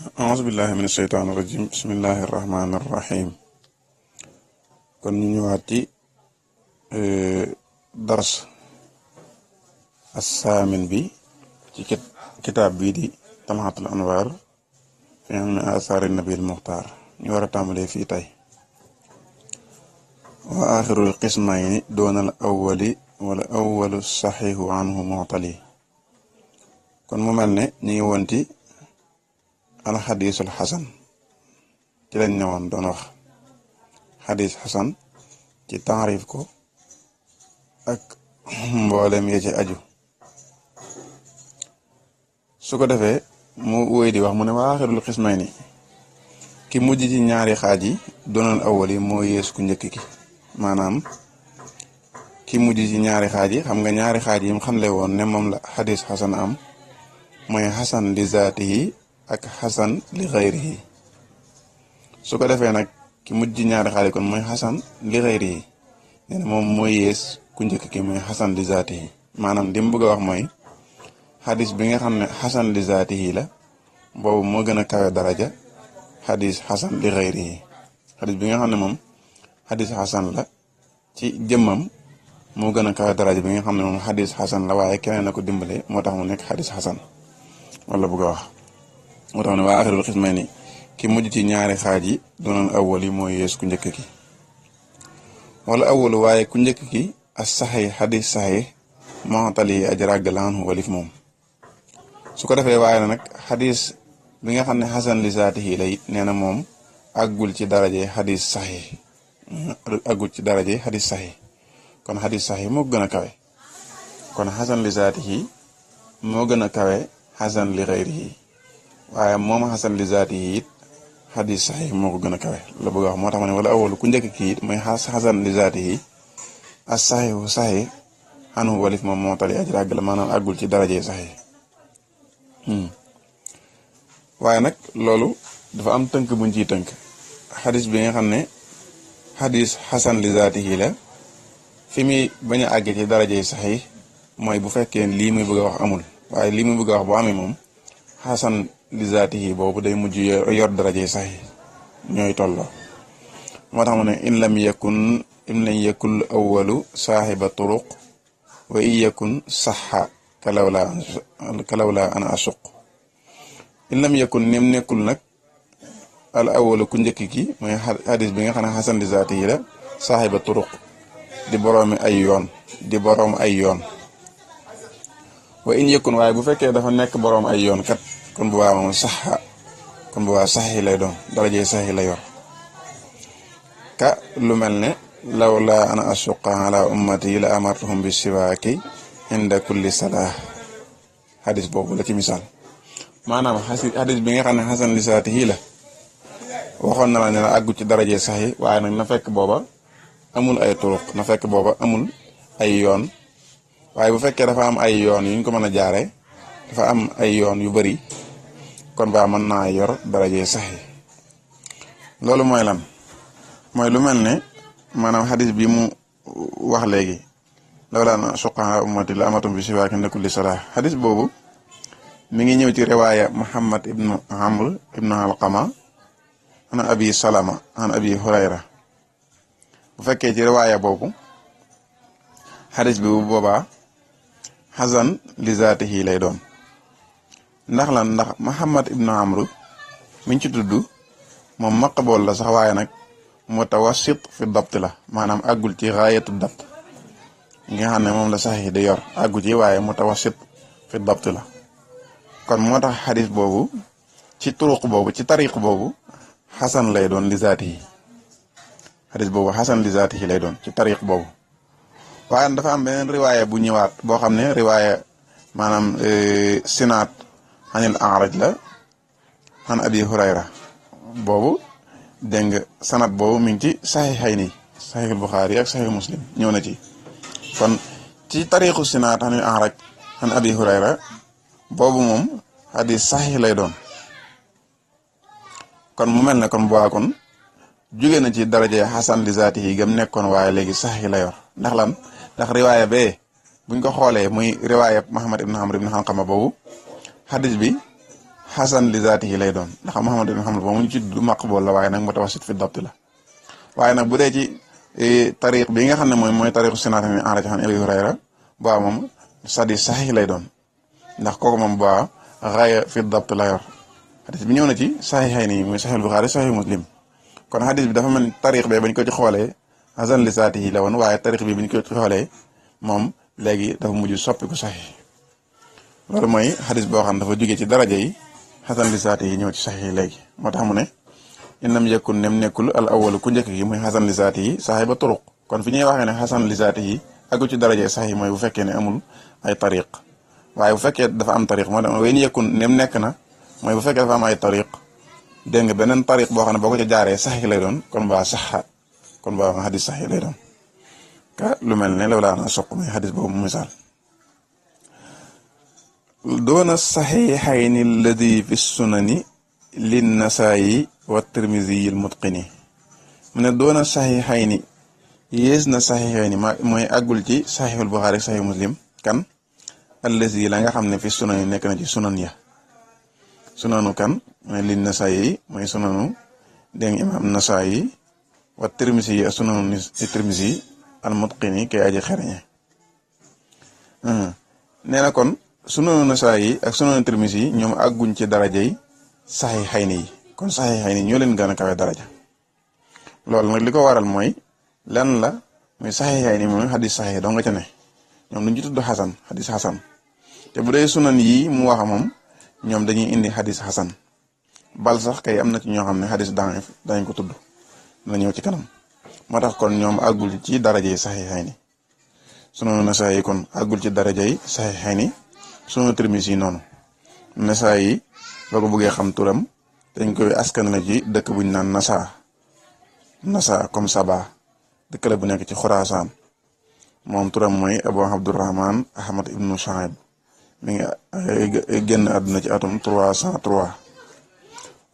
aousubillahi min asheytaan irajim bismillahi irrahmani irrahim kon ñu ñëwaat ci dars assaamin bi ci kitaab bii di talhatul anwar fi ilmi asaari nabil muxtaar ñu war a tàmbalee fii tey wa axirul qismayni doonal awwali wala awwalu saxiixu anhu muxtali kon mu mel ne ñu ngi woon ci alxadiisul xasan ci lañ ñëwoon doon wax xadiis xasan ci taarif ko ak mboolem ya ci aju su ko defee mu wéy di wax mu ne waa axirul xismayni ki mujj ci ñaari xaaj yi doonal awwal yi moo yees ku njëkk ki maanaam ki mujj ci ñaari xaaj yi xam nga ñaari xaaj yi mu xamle woon ne moom la xadiis xasan am mooy xasan li zaatihi ak xasan li xayrihi su ko defee nag ki mujj ñaari xaali kon mooy xasan li xayrihi nee na moom mooy yées ku njëkk ki mooy xasan li zaatihi maanaam li mu bëgg a wax mooy xadis bi nga xam ne xasan li zaatihi la boobu moo gën a kawe daraja xadis xasan li xayrihi xadis bi nga xam ne moom xadis xasan la ci jëmmam moo gën a kawe daraja bi nga xam ne moom xadis xasan la waaye keneen na ko dimbale moo tax mu nekk xadis xasan wala bëgg a wax moo tax ne waa axirul xismayni ki mujj ci ñaari xaaj yi doonoon awwal yi mooy yees ku njëkk ki wala awwalu waaye ku njëkk ki as saxi xadis saxi moxtali aj ràggalaan walif moom su ko defee waaye nag xadis bi nga xam ne xasan li zaatihi la it nee na moom àggul ci daraje xadis saxi àggul ci daraje xadis saxi kon xadis saxi moo gën a kawe kon xasan li zaatihi moo gën a kawe xasan li xayrihi waaye moom xasan li zaati yi it xadis saxi moo ko gën a kawe la bëgg a wax moo tax ma ne wala awalu ku njëkk kii it mooy xasan li zaati yi as saxihu saxi xanu walif moom moo tali aj ràgg la maanaam àggul ci daraje saxi waaye nag loolu dafa am tënk buñ ciy tënk xadis bi nga xam ne xadis xasan li zaati yi la fi muy bañ a àgg ci daraje saxi mooy bu fekkee lii muy bëgg a wax amul waaye lii muy bëgg a wax bu amee moom xasan li zaatihi boobu day mujj yor daraje sax yi ñooy tolloo moo tax mu ne in lam yakun awwalu saaxiba turuq wa in yakun saxa kalawla ana asuq in lam yakun nim nekkul nag al awwalu ku njëkk ki mooy xadis bi nga xam ne xasan li zaatihi la saaxiba turuq di boroomi ay yoon di boroom ay yoon wa in yakun waaye bu fekkee dafa nekk boroom ay yoon kat kon bu baax moom saxa kon bu baax sax yi lay doon daraje sax yi la yor ka lu mel ne law la ana asuqa ala ummati la amartuhum bi siwaaki inda kulli salah xadis boobu la ci misaal maanaam xadis bi nga xam ne xasan li zaatihi la waxoon na la ne la àggu ci daraje sax yi waaye nag na fekk booba amul ay turuq na fekk booba amul ay yoon waaye bu fekkee dafa am ay yoon yu ñu ko mën a jaare dafa am ay yoon yu bari kon ba mën naa yor daraje sax yi loolu mooy lan mooy lu mel ne maanaam xadis bi mu wax léegi lawla an suqaa ummati la amatum bi siwaaki inda kulli salah xadis boobu mi ngi ñëw ci riwaaya muhammad ibnu amr ibnu alqama an abi salama an abi hurayra bu fekkee ci riwaaya boobu xadis bi bu boobaa xasan li zaatihi lay doon ndax lan ndax Muhammad ibnu Amru miñ ci tudd moom maqbool la sax waaye nag mutawassit fi dabt la maanaam àggul ci raayatu dabt nga xam ne moom la sax yi di yor àggu ci waaye mutawassit fi dabt la kon moo tax xadis boobu ci turuq boobu ci tariq boobu xasan lay doon li zaatihi xadis boobu xasan li zaatihi lay doon ci tariq boobu waaye dafa am beneen riwaaya bu ñëwaat boo xam ne riwaaya maanaam sinaat anil araj la an abi hurayra boobu dégg nga sanat boobu mi ngi ci saxiixayni saxiixul buxaari ak saxiix muslim ñëw na ci kon ci tariqu sinaat anil araj an abi hurayra boobu moom xadis saxiix lay doon kon mu mel ne kon bu kon jóge na ci daraje xasan li zaatihi gam nekkoon waaye léegi saxiix la yor ndax lan ndax riwaaya bee buñ ko xoolee muy riwaaya Muhammad ibn Amr ibn Alqama boobu xadis bi xasan li zaatihi lay doon ndax Muhammad ibn Hanbal moom ñu ci du maqbul la waaye nag mutawassit fi dabt la waaye nag bu dee ci tariq bi nga xam ne mooy tariqu sinaata ni enraj xan Abi Hurayra baa moom sadi saxiix lay doon ndax kooku moom baa raaya fi dabt la yor xadis bi ñëw na ci saxiixay nii muy saxiixul Buxaari saxiix Muslim kon xadis bi dafa mel ni tariq bee bañ ko ci xoolee xasan li zaatihi la woon waaye tariq bi bañ ko ci xoolee moom léegi dafa mujj soppiku saxiix loolu mooy xadis boo xam dafa jógee ci daraja yi xasan li zaatihi ñëw ci saxiix léegi moo tax mu ne innam yakun nem nekkul al awalu ku njëkk gi muy xasan li zaatihi saaxiba turuq kon fi ñuy waxee ne xasan li zaatihi àggu ci daraja saxiix mooy bu fekkee ne amul ay tariq waaye bu fekkee dafa am tariq moo tax wen yakun nem nekk na mooy bu fekkee dafa am ay tariq dégg nga beneen tariq boo xam ne boo ko ca jaaree saxiix lay doon kon baa saxa kon baa xadis saxiix lay doon ka lu mel ne law laa na soq muy xadis boobu misaal doona saxiixayni alladi fi sunani lin nasaayi wa tirmisi al mutqini mu ne doona saxiixayni yées na saxiixayni mooy àggul ci saxiixul Buxaari saxiix Muslim kan alladi la nga xam ne fi sunani nekk na ci sunan ya sunanu kan mooy lin nasaayi mooy sunanu dégg nga imaam nasaayi wa tirmisi yi ak sunanu tirmisi al mutqini kay aji xereñe nee na kon sunanu nasaayi ak sunanu tirmisi yi ñoom àgguñ ci darajay saxiixayni yi kon saxiixayni ñoo leen gën a kawe daraja loolu nag li ko waral mooy lan la muy saxiixayni moom xadis saxiix doo nga ca ne ñoom duñ ci tudd xasan xadis xasan te bu dee sunan yi mu wax moom ñoom dañuy indi xadis xasan bal sax kay am na ci ñoo xam ne xadis daif dañ ko tudd dina ñëw ci kanam moo tax kon ñoom àggul ci darajay saxiixayni sunanu nasaayi kon àggul ci darajay saxiixayni sunanu tirmisi yi noonu nasaayi boo ko bëggee xam turam dañ koy askan la ci dëkk buñ naan nasa comme Saba dëkk la bu nekk ci Xuraasaan moom turam mooy Abu Abdurrahman Ahmad ibnu Shuayb mi ngi génn àdduna ci atum 303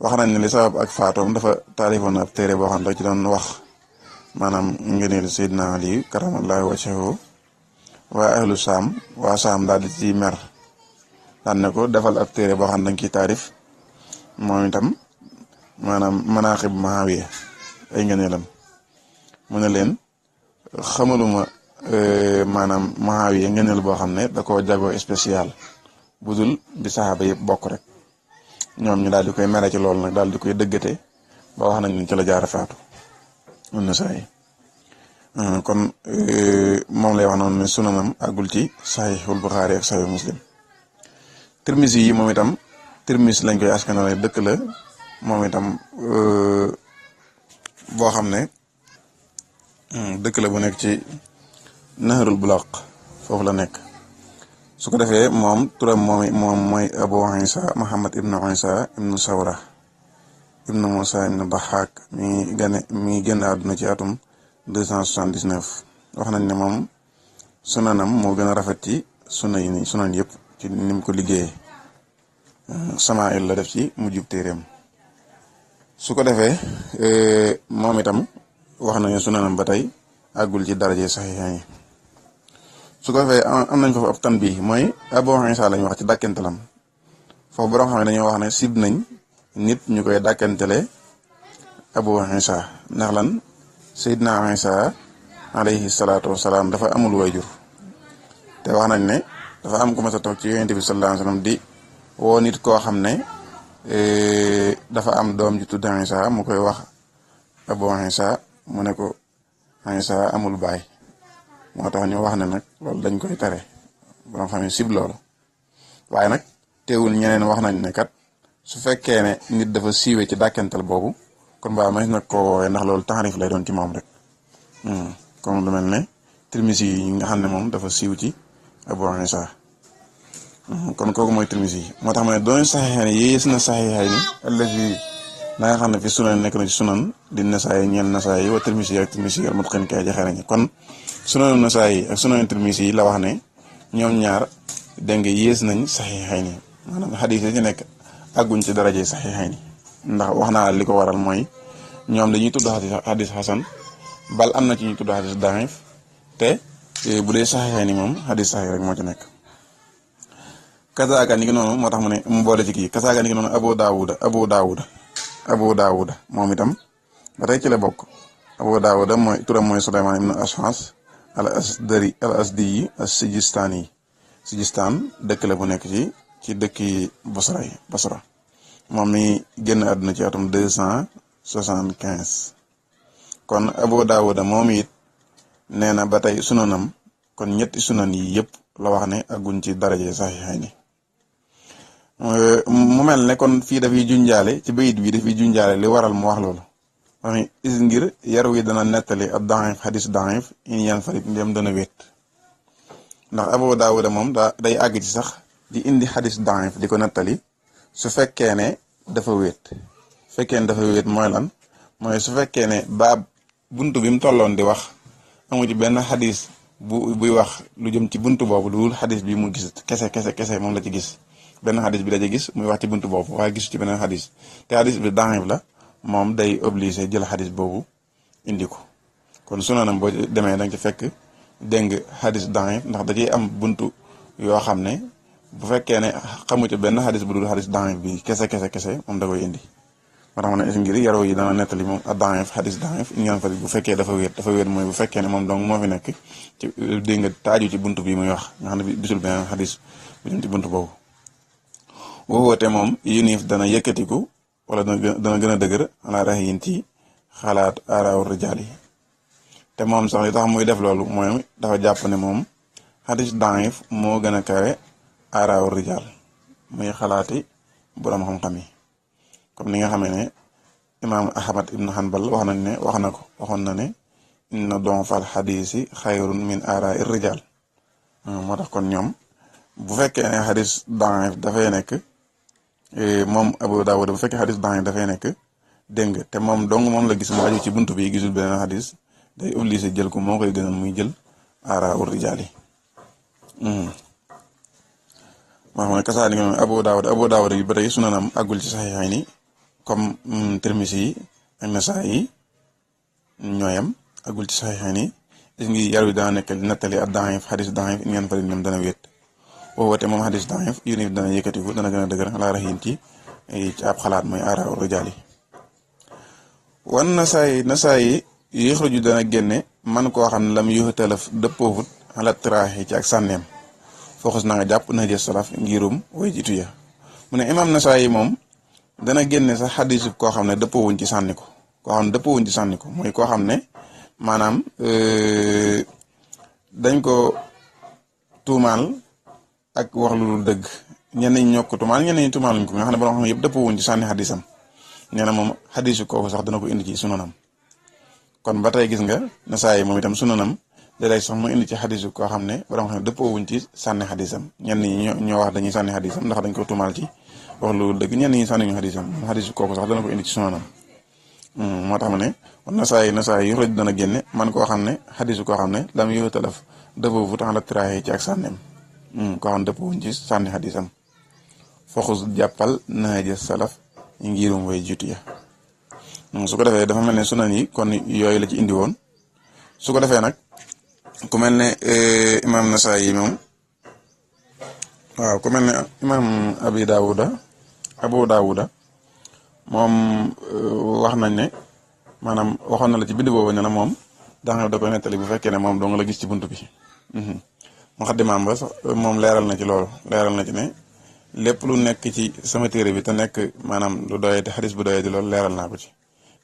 wax nañ ne li sabab ak faatoom dafa taalifoon ab téere boo xam ne ci doon wax maanaam ngëneel Seydina Ali karamallahu wajhahu waa ahlu saam waa saam daal di ci mer daan ne ko defal ab téere boo xam ne dañ ciy taarif moom itam maanaam manaaxib Muawiya ay ngëneelam mu ne leen xamaluma maanaam Muawiya ngëneel boo xam ne da koo jagoo spécial budul bi saxaaba yëpp bokk rek ñoom ñu daal di koy mere ci loolu nag daal di koy dëggate ba wax nañ ci la jaara faatu mun na saa yi kon moom lay wax noonu ne sunanam àggul ci saxiixul Buxaari ak saxiix Muslim tirmisi yi moom itam tirmis lañ koy askanale dëkk la moom itam boo xam ne dëkk la bu nekk ci naharul bulaq foofu la nekk su ko defee moom turam moom mooy Abu Isa Muhammad ibnu Isa ibnu Sawra ibnu Musa ibnu Dahak mi génn àdduna ci atum 279 wax nañ ne moom sunanam moo gën a rafet ci sunan yëpp ci ni mu ko liggéeyee Samaa'il la def ci mujjub téeréem su ko defee moom itam wax nañu sunanam ba tey àggul ci daraje saxiixayn yi su ko defee am nañ foofu ab tanbiih mooy Abu Isa lañ wax ci dàkkantalam foofu borom xam ne dañoo wax ne sib nañ nit ñu koy dàkkantale Abu Isa ndax lan Seydina Isa alayhi salaatu wasalaam dafa amul wayjur te wax nañ ne dafa am ku mas a toog ci Yonent bi sallallahu alayhi wa sallam di woo nit koo xam ne dafa am doom ju tudd Isa mu koy wax Abu Isa mu ne ko Isa amul baay moo tax ñu wax ne nag loolu dañ koy tere borom xam ne sib loolu waaye nag teewul ñeneen wax nañ ne kat su fekkee ne nit dafa siiwee ci dàkkental boobu kon baa may nag koo woowee ndax loolu taxarif lay doon ci moom rek comme lu mel ne Tirmisi yi nga xam ne moom dafa siiw ci Abu Isa kon kooku mooy Tirmisi yi moo tax ma ne doon saxiixayni yées na saxiixayni allazi la nga xam ne fi sunan nekk na ci sunan di Nasaayi ñeel Nasaayi wa Tirmisi ak Tirmisi al mutqin kay aji xereñ kon sunanu Nasaayi ak sunanu Tirmisi yi la wax ne ñoom ñaar dégg nga yées nañ saxiixayni maanaam xadis yi ci nekk àgguñ ci daraje saxiixayni ndax wax naa li ko waral mooy ñoom dañuy tudd xadis xasan bal am na ci ñuy tudd xadis daif te bu dee saxiixayni moom xadis saxiix rek moo ci nekk kasaaka ni ki noonu moo tax mu ne mu boole ci kii kasaaka ni ki noonu Abu Daawuda moom itam ba tey ci la bokk. Abu Daawuda mooy turam mooy Suleymaan ibnu Ash'as al asdi yi as Sijistaan dëkk la bu nekk ci dëkki Basra moom mi génn àdduna ci atum 275. kon Abu Daawuda moom it nee na ba tey sunanam kon ñetti sunan yi yëpp la wax ne agguñ ci daraje saxiixayni. mu mel ne kon fii dafay junjaale ci bayit bi dafay junjaale li waral mu wax loolu wax ni is ngir yar wi dana nettali ab daif xadis daif in yan farit ndem dana wéet. ndax Abu Daawuda moom day àgg ci sax di indi xadis daif di ko nettali su fekkee ne dafa wéet. Mooy lan mooy su fekkee ne buntu bi mu tolloon di wax amu ci benn xadis buy wax lu jëm ci buntu boobu lu xadis bi mu gis kese moom la ci gis. benn xadis bi daje gis muy wax ci buntu boobu waaye gisu ci beneen xadis te xadis bi daif la moom day obligé jël xadis boobu indi ko. kon sunanam boo demee da nga ci fekk dégg nga xadis daif ndax da ciy am buntu yoo xam ne bu fekkee ne xamu ci benn xadis bu dul xadis daif bi kese moom da koy indi. moo tax ma ne is ngir yaroo yi dana nettali moom a daif xadis daif in ngeen fa bu fekkee dafa wéet mooy bu fekkee ne moom donc moo fi nekk ci dégg nga taaju ci buntu bi muy wax nga xam ne gisul beneen xadis bu jëm ci buntu boobu. woote moom yunif dana yëkkatiku wala dana gën a dëgër ala raxiyin ci xalaat aaraawu rijaal yi te moom sax li tax muy def loolu mooy dafa jàpp ne moom xadis daif moo gën a kawe aaraawu rijaal muy xalaati borom xam-xam yi comme ni nga xamee ne imaam Ahmad ibnu Hanbal waxoon na ne inna donfal xadisi xayrun min aara ir rijaal moo tax kon ñoom bu fekkee ne xadis daif dafay nekk moom Abu Daawuda bu fekkee xadis daif dafay nekk dégg nga te moom la gis mu aju ci buntu bi gisul beneen xadis day obligé jël ko moo koy gënal muy jël aara ur rijaal yi moo xam ne kasaani nga Abu Daawuda yi ba tey sunanam àggul ci saxiixayni comme Tirmisi yi ak Nasaa'i yi ñooyam àggul ci saxiixayni gis ngi yar wi dana nekk nettali ak daif xadis daif in ngeen farit ñoom dana wéet woote moom xadis daif yunif dana yëkkatiku dana gën a dëgër laa raxiin ci ab xalaat mooy aara ur rijaal yi wan Nasaa'i yéexruju dana génne man koo xam ne lam yuuxu talaf dëppoofut xalaat tiraaxi ci ak sànneem fooxus na nga jàpp na jës salaf ngirum way jiitu ya mu ne imam Nasaa'i moom dana génne sax xadisu koo xam ne dëppoowuñ ci sànni ko mooy koo xam ne maanaam dañ ko tuumaal ak wax lu dul dëgg ñenn ñi ñoo ko tuumaal ñenn ñi tuumaaluñ ko nga xam ne borom xam yëpp dëppoowuñ ci sànni xadisam nee na moom xadisu kooku sax dana ko indi ci sunanam. kon ba tey gis nga Nasaa'i moom itam sunanam léeg-léeg sax mu indi ci xadisu koo xam ne borom xam ne dëppoowuñ ci sànni xadisam ñenn ñi ñoo wax dañuy sànni xadisam ndax dañ ko tuumaal ci wax lu dëgg ñenn ñi sànni ñu xadisam xadisu kooku sax dana ko indi ci sunanam. moo tax ma ne Nasaa'i yu rëdd dana génne man koo xam ne xadisu koo xam ne lam yoo talaf dëppoo tax la tiraaxee ci ak sànneem koo xam ne dëppoowuñ ci sànni xadisam foxus jàppal naaja salaf yi ngirum way jiitu ya su ko defee dafa mel ne sunan yi kon yooyu la ci indi woon su ko defee nag ku mel ne imam Nasaa'i moom waaw ku mel ne imam Abu Daawuda moom wax nañ ne maanaam waxoon na la ci bind boobu ne na moom da koy nettali bu fekkee ne moom dong la gis ci buntu bi muqaddimaam ba sax moom leeral na ci loolu leeral na ci ne lépp lu nekk ci sama téere bi te nekk maanaam lu doyee te xadis bu doyee di loolu leeral naa ko ci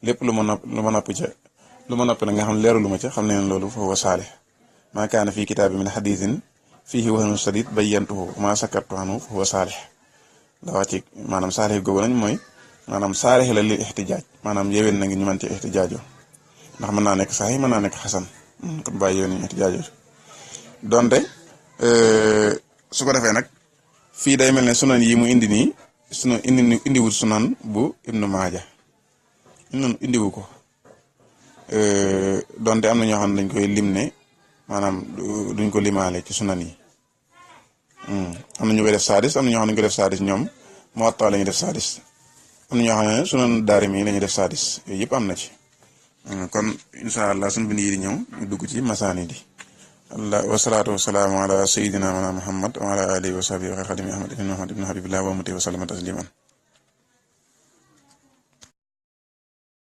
lépp lu ma noppi nag nga xam ne leeralu ma ca xam ne loolu fa huwa saalih maa kaana fii kitaabi min xadisin fiihi wahnun shadiid bayyantuhu wa maa sakartu anhu fa huwa saalih la wax ci maanaam saalih googu nañ mooy maanaam saalih la li ixtijaaj maanaam yéwén na ngi ñu mën ci ixtijaajoo ndax mën naa nekk saxiix mën naa nekk xasan kon bàyyi yéwén nañu ixtijaajoo donte su ko defee nag fii day mel ne sunan yi mu indi nii indiwut sunan bu Ibnu Maaja indiwu ko donte am na ñoo xam ne dañ koy lim ne maanaam duñ ko limaale ci sunan yi am na ñu koy def saadis am na ñoo xam ne dañ koy def saadis ñoom Muwatta la ñuy def saadis am na ñoo xam ne sunan Daarimi la ñuy def saadis yooyu yëpp am na ci kon incha allah suñu bind yi di ñëw ñu dugg ci masaani di allah wasalaatu wasalaamu ala sayidina wana muhammad wa ala alihi wa sahbihi wa xadimi ahmad ibn muhammad ibn habibillah wa mati wa sallama tasliman